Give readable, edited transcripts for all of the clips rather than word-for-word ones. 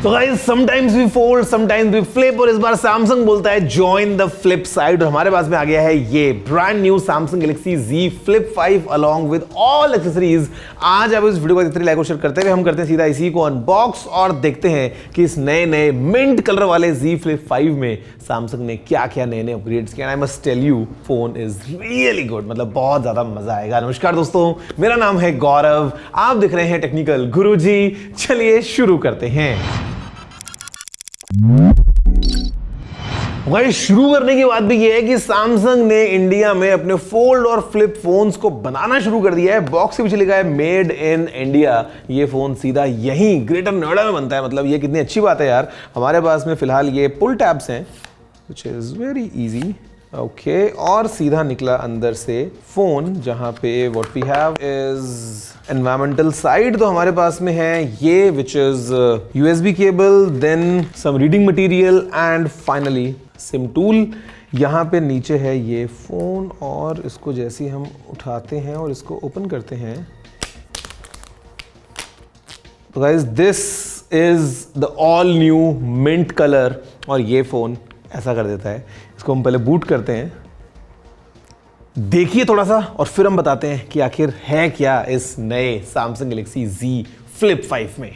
तो guys sometimes we fold sometimes we flip और इस बार सैमसंग बोलता है जॉइन द फ्लिप साइड और हमारे पास में आ गया है ये brand new Samsung Galaxy Z Flip 5 along with all accessories. आज आप इस वीडियो को देखते लाइक और शेयर करते हुए हम करते हैं सीधा इसी को अनबॉक्स और देखते हैं कि इस नए मिंट कलर वाले Z Flip 5 में सैमसंग ने क्या क्या नए अपग्रेड्स किए। I must tell you phone is really good, मतलब बहुत ज्यादा मजा आएगा। नमस्कार दोस्तों, मेरा नाम है गौरव, आप देख रहे हैं टेक्निकल गुरुजी। चलिए शुरू करते हैं। भाई शुरू करने की बात भी ये है कि सैमसंग ने इंडिया में अपने फोल्ड और फ्लिप फोन्स को बनाना शुरू कर दिया है। बॉक्स के पीछे लिखा है मेड इन इंडिया। ये फोन सीधा यहीं ग्रेटर नोएडा में बनता है, मतलब ये कितनी अच्छी बात है यार। हमारे पास में फिलहाल ये पुल टैब्स हैं which is very easy. Okay, और सीधा निकला अंदर से फोन, जहां पे what we have is environmental side. तो हमारे पास में है ये which is USB cable, then some reading material and finally sim tool. यहाँ पे नीचे है ये फोन और इसको जैसे ही हम उठाते हैं और इसको ओपन करते हैं तो guys this is the all new mint colour और ये फोन ऐसा कर देता है। इसको हम पहले बूट करते हैं, देखिए थोड़ा सा, और फिर हम बताते हैं कि आखिर है क्या इस नए सैमसंग गैलेक्सी Z Flip 5 में।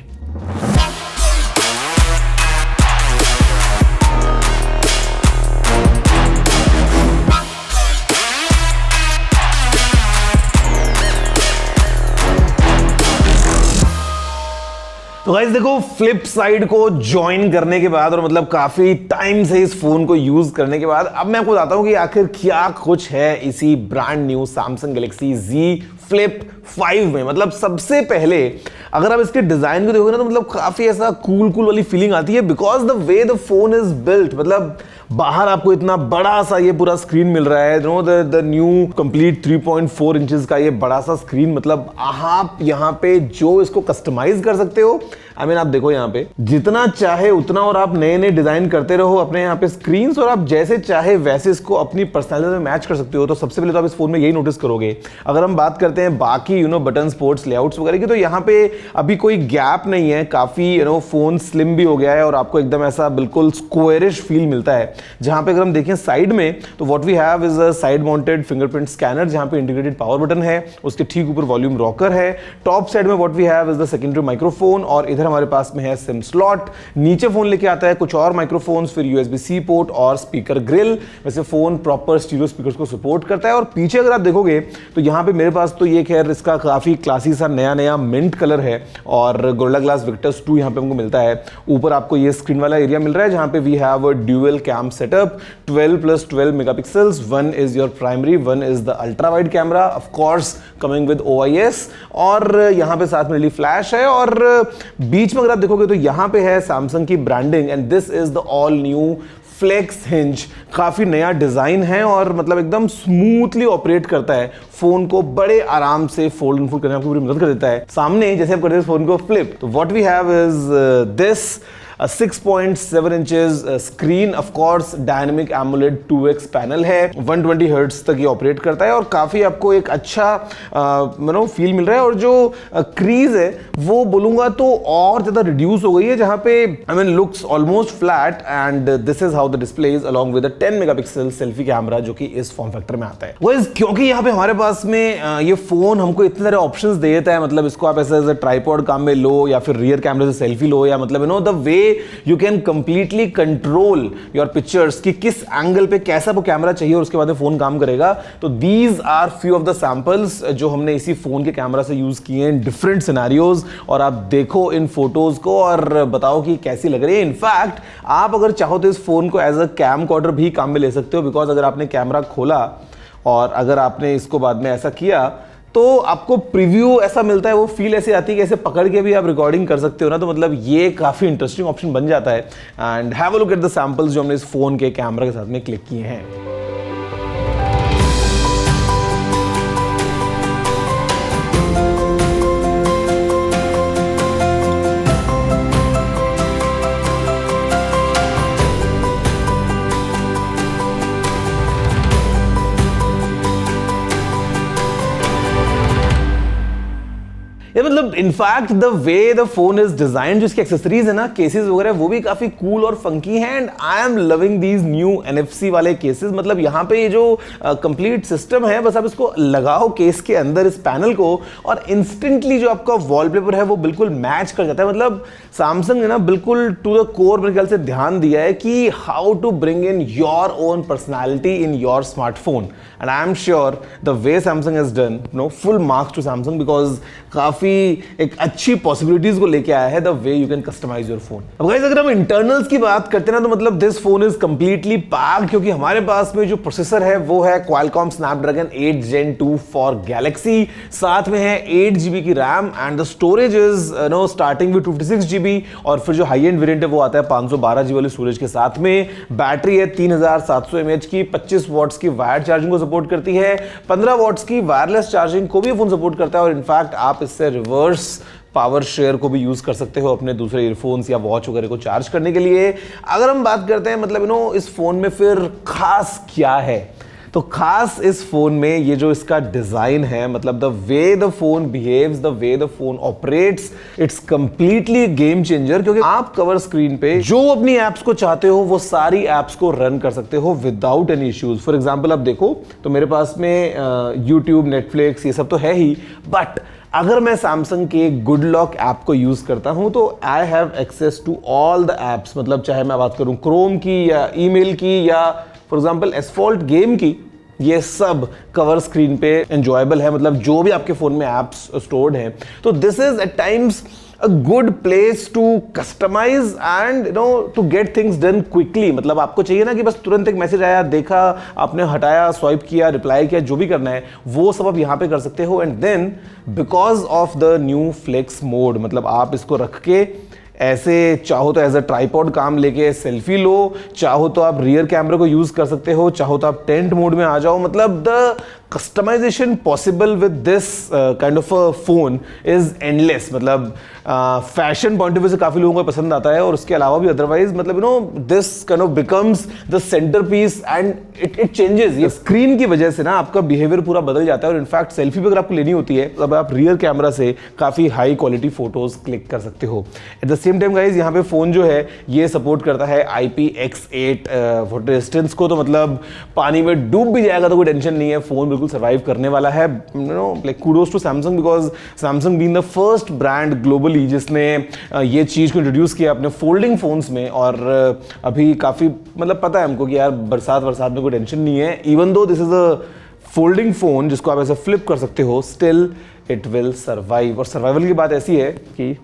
तो गाइस देखो, फ्लिप साइड को ज्वाइन करने के बाद और मतलब काफी टाइम से इस फोन को यूज करने के बाद अब मैं आपको बताता हूं कि आखिर क्या कुछ है इसी brand new Samsung Galaxy Z Flip 5 में। मतलब सबसे पहले अगर आप इसके डिजाइन को देखोगे ना तो मतलब काफी ऐसा कूल वाली फीलिंग आती है because the way the phone is built. मतलब बाहर आपको इतना बड़ा सा ये पूरा स्क्रीन मिल रहा है, know the new complete 3.4 inches का ये बड़ा सा स्क्रीन। मतलब आप यहाँ पे जो इसको कस्टमाइज कर सकते हो, आई मीन आप देखो यहाँ पे जितना चाहे उतना, और आप नए डिजाइन करते रहो अपने यहाँ पे स्क्रीन्स, और आप जैसे चाहे वैसे इसको अपनी पर्सनैलिटी में मैच कर सकते हो। तो सबसे पहले तो आप इस फोन में यही नोटिस करोगे। अगर हम बात करते हैं बाकी बटन स्पोर्ट्स लेआउट्स वगैरह की, तो यहाँ पे अभी कोई गैप नहीं है। काफी फोन स्लिम भी हो गया है और आपको एकदम ऐसा बिल्कुल स्क्वायरिश फील मिलता है। जहां पे अगर हम देखें साइड में तो what we have is a side mounted fingerprint scanner, जहां पे इंटीग्रेटेड पावर बटन है, उसके ठीक ऊपर वॉल्यूम रॉकर है। टॉप साइड में what we have is the secondary microphone और इधर हमारे पास में है सिम स्लॉट। नीचे फोन लेके आता है कुछ और माइक्रोफोन्स, फिर USB-C पोर्ट और स्पीकर ग्रिल। वैसे फोन प्रॉपर स्टीरियो स्पीकर्स को सपोर्ट करता है। और पीछे अगर आप देखोगे तो यहाँ पे मेरे पास तो ये खैर इसका काफी क्लासी सा नया मिंट कलर है और गोरिल्ला ग्लास विक्टर्स 2 यहाँ पे हमको मिलता है। ऊपर आपको ये स्क्रीन वाला एरिया मिल रहा है जहां पे we have a dual cam setup, 12+12 megapixels, one is your primary, one is the ultra wide camera, of course coming with OIS, और यहाँ पे साथ में रिली फ्लैश है। और बीच में अगर आप देखोगे तो यहाँ पे है सैमसंग की branding and this is the all new flex hinge. काफी नया डिजाइन है और मतलब एकदम स्मूथली ऑपरेट करता है, फोन को बड़े आराम से फोल्ड एंड फोल्ड करने में आपको पूरी मदद कर देता है। सामने जैसे आप करते हैं फोन को फ्लिप, तो what we have is this 6.7 inches screen, of course dynamic AMOLED 2x panel है, 120 हर्ट्ज तक ये ऑपरेट करता है और काफी आपको एक अच्छा फील मिल रहा है। और जो क्रीज है वो बोलूंगा तो और ज्यादा रिड्यूस हो गई है, जहां पे I mean looks almost flat and this is how the display is along with 10 megapixel selfie camera जो कि इस फॉर्म फैक्टर में आता है। क्योंकि यहाँ पे हमारे पास में ये फोन हमको इतने सारे ऑप्शंस दे देता है, मतलब इसको आप ऐसे ट्राइपॉड काम में लो या फिर रियर कैमरे से सेल्फी लो, या मतलब the way you can completely control your pictures कि किस एंगल पे कैसा वो कैमरा चाहिए और उसके बाद फोन काम करेगा। तो these are few of the samples जो हमने इसी फोन के कैमरा से यूज किए हैं डिफरेंट सिनेरियोज, और आप देखो इन फोटोज को और बताओ कि कैसी लग रही है। इनफैक्ट आप अगर चाहो तो इस फोन को एज अ कैम कॉर्डर भी काम में ले सकते हो, बिकॉज अगर आपने कैमरा खोला और अगर आपने इसको बाद में ऐसा किया तो आपको प्रीव्यू ऐसा मिलता है, वो फील ऐसी आती है कि ऐसे पकड़ के भी आप रिकॉर्डिंग कर सकते हो ना। तो मतलब ये काफी इंटरेस्टिंग ऑप्शन बन जाता है। And have a look at the samples जो हमने इस फोन के कैमरा के साथ में क्लिक किए हैं। ये मतलब मतलब in fact the way the phone is design, जो इसकी एक्सेसरीज है ना, केसेस वगैरह, वो भी काफी कूल और फंकी हैं and I am loving these new NFC वाले केसेस। मतलब यहाँ पे ये जो कंप्लीट सिस्टम है, बस आप इसको लगाओ केस के अंदर इस पैनल को और इंस्टेंटली जो आपका वॉलपेपर है वो बिल्कुल मैच कर जाता है। मतलब सैमसंग ने ना बिल्कुल टू द कोर मेरे ख्याल से ध्यान दिया है कि how to bring in your own personality in your smartphone and I am sure the way Samsung has done, no full marks to Samsung because काफी एक अच्छी पॉसिबिलिटीज को लेके आया है the way you can customize your phone. अब guys अगर हम इंटरनल्स की बात करते हैं ना, तो मतलब this phone is completely packed, क्योंकि हमारे पास में जो प्रोसेसर है वो है Qualcomm Snapdragon 8 Gen 2 for Galaxy, साथ में है 8GB की RAM and the storage is no starting with 56GB और फिर जो हाई एंड वेरिएंट है वो आता है 512GB वाली स्टोरेज के साथ में। बैटरी है 3700 mAh की, 25 वॉट्स की वायर्ड चार्जिंग को सपोर्ट करती है, 15 वॉट्स की वायरलेस चार्जिंग को भी फोन सपोर्ट करता है और इनफैक्ट आप इससे रिवर्स पावर शेयर को भी यूज कर सकते हो अपने दूसरे ईयरफोन्स या वॉच वगैरह को चार्ज करने के लिए। अगर हम बात करते हैं मतलब इस फोन में फिर खास क्या है, तो खास इस फोन में ये जो इसका डिजाइन है, मतलब the way the phone behaves, the way the phone operates, it's completely game changer. क्योंकि आप कवर स्क्रीन पे जो अपनी एप्स को चाहते हो वो सारी एप्स को रन कर सकते हो without any issues. For example आप देखो तो मेरे पास में यूट्यूब, नेटफ्लिक्स ये सब तो है ही, बट अगर मैं सैमसंग के गुड लॉक ऐप को यूज करता हूं तो I have access to all the apps. मतलब चाहे मैं बात करूं क्रोम की या ईमेल की या फॉर एग्जांपल एसफॉल्ट गेम की, ये सब कवर स्क्रीन पे एंजॉयबल है। मतलब जो भी आपके फोन में एप्स स्टोर्ड हैं, तो this is at times a good place to customize and to get things done quickly। मतलब आपको चाहिए ना कि बस तुरंत एक मैसेज आया, देखा, आपने हटाया, स्वाइप किया, रिप्लाई किया, जो भी करना है वो सब आप यहाँ पे कर सकते हो। And then because of the new flex mode, मतलब आप इसको रख के ऐसे चाहो तो एज अ ट्राइपॉड काम लेके सेल्फी लो, चाहो तो आप रियर कैमरा को यूज कर सकते हो, चाहो तो आप टेंट मोड में आ जाओ। मतलब the customization possible with this kind of a phone is endless. मतलब फैशन पॉइंट ऑफ व्यू से काफी लोगों को पसंद आता है और उसके अलावा भी अदरवाइज मतलब this kind of becomes the centre piece and it changes. ये स्क्रीन की वजह से ना आपका बिहेवियर पूरा बदल जाता है और इनफैक्ट सेल्फी भी अगर आपको लेनी होती है तब आप रियर कैमरा से काफी हाई क्वालिटी फोटोज क्लिक कर सकते हो। At the same time guys यहाँ पे फोन जो है ये सपोर्ट करता है IPX8 वाटर रेजिस्टेंस को, तो मतलब पानी में डूब भी जाएगा तो कोई टेंशन नहीं है, फोन बिल्कुल सर्वाइव करने वाला है। Like kudos to Samsung because Samsung being the first brand globally जिसने ये चीज को इंट्रोड्यूस किया अपने फोल्डिंग फोन्स में। और अभी काफी मतलब पता है हमको कि यार बरसात में कोई टेंशन नहीं है, even though this is a folding phone जिसको आप ऐसे फ्लिप कर सकते हो, स्टिल इट विल सर्वाइव। और सर्वाइवल की बात ऐसी है कि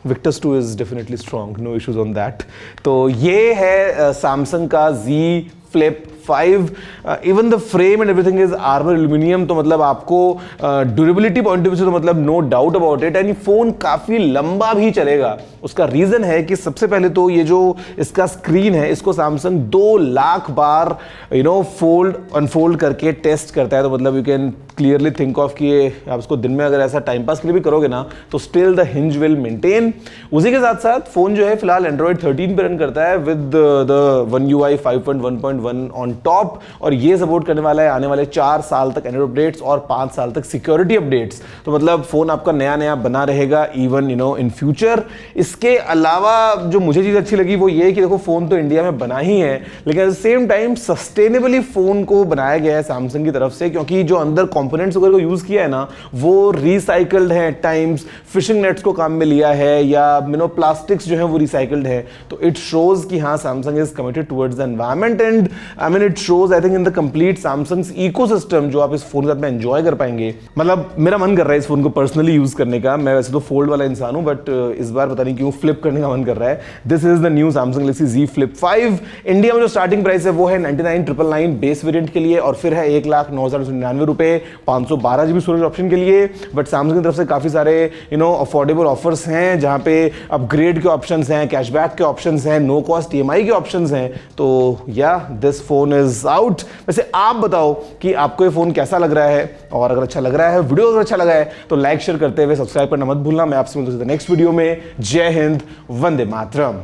Victus 2 is definitely strong, no issues on that। तो ये है सैमसंग का Z Flip 5। Even the frame and everything is armour aluminium, तो मतलब आपको ड्यूरेबिलिटी पॉइंट ऑफ व्यू से तो मतलब no doubt about it. And ये फोन काफी लंबा भी चलेगा। उसका रीजन है कि सबसे पहले तो ये जो इसका स्क्रीन है इसको सैमसंग 2 लाख बार फोल्ड अनफोल्ड करके टेस्ट करता है। तो मतलब you can clearly think of कि आप इसको दिन में अगर ऐसा टाइम पास के लिए भी करोगे ना तो still the hinge will maintain. उसी के साथ साथ फोन जो है फिलहाल एंड्रॉइड 13 पे रन करता है with the One UI 5.1.1 on top, और ये सपोर्ट करने वाला है आने वाले 4 साल तक एंड्रॉइड अपडेट्स और 5 साल तक सिक्योरिटी अपडेट्स। तो मतलब फोन आपका नया बना रहेगा इवन इन फ्यूचर। इसके अलावा जो मुझे चीज अच्छी लगी वो ये कि देखो फोन तो इंडिया में बना ही है, लेकिन at the same time sustainably phone को बनाया गया है सैमसंग की तरफ से, क्योंकि जो अंदर कंपोनेंट्स वगैरह को यूज किया है ना वो रिसाइकल्ड है। एट टाइम्स फिशिंग नेट्स को काम में लिया है या प्लास्टिक्स जो है वो रिसाइकल्ड है। तो इट शोज कि हाँ Samsung is committed towards the environment and I mean it shows I think in the complete Samsung's ecosystem जो आप इस फोन के साथ में एंजॉय कर पाएंगे। मतलब मेरा मन कर रहा है इस फोन को पर्सनली यूज करने का। मैं वैसे तो फोल्ड वाला इंसान हूं बट इस बार पता नहीं क्यों फ्लिप करने का मन कर रहा है। This is the new Samsung Galaxy Z Flip 5। India में जो स्टार्टिंग प्राइस है वो है 99,999 बेस वेरिएंट के लिए और फिर है 1,09,99 रुपए 512 GB स्टोरेज ऑप्शन के लिए। बट सैमसंग की तरफ से काफी सारे अफोर्डेबल ऑफर्स हैं जहां पे अपग्रेड के ऑप्शंस हैं, कैशबैक के ऑप्शंस हैं, नो कॉस्ट EMI के ऑप्शंस हैं। तो या दिस फोन इज आउट। वैसे आप बताओ कि आपको ये फोन कैसा लग रहा है, और अगर अच्छा लग रहा है, वीडियो अगर अच्छा लगा है तो लाइक शेयर करते हुए सब्सक्राइब करना मत भूलना। मैं आपसे मिलूंगा नेक्स्ट वीडियो में। जय हिंद, वंदे मातरम।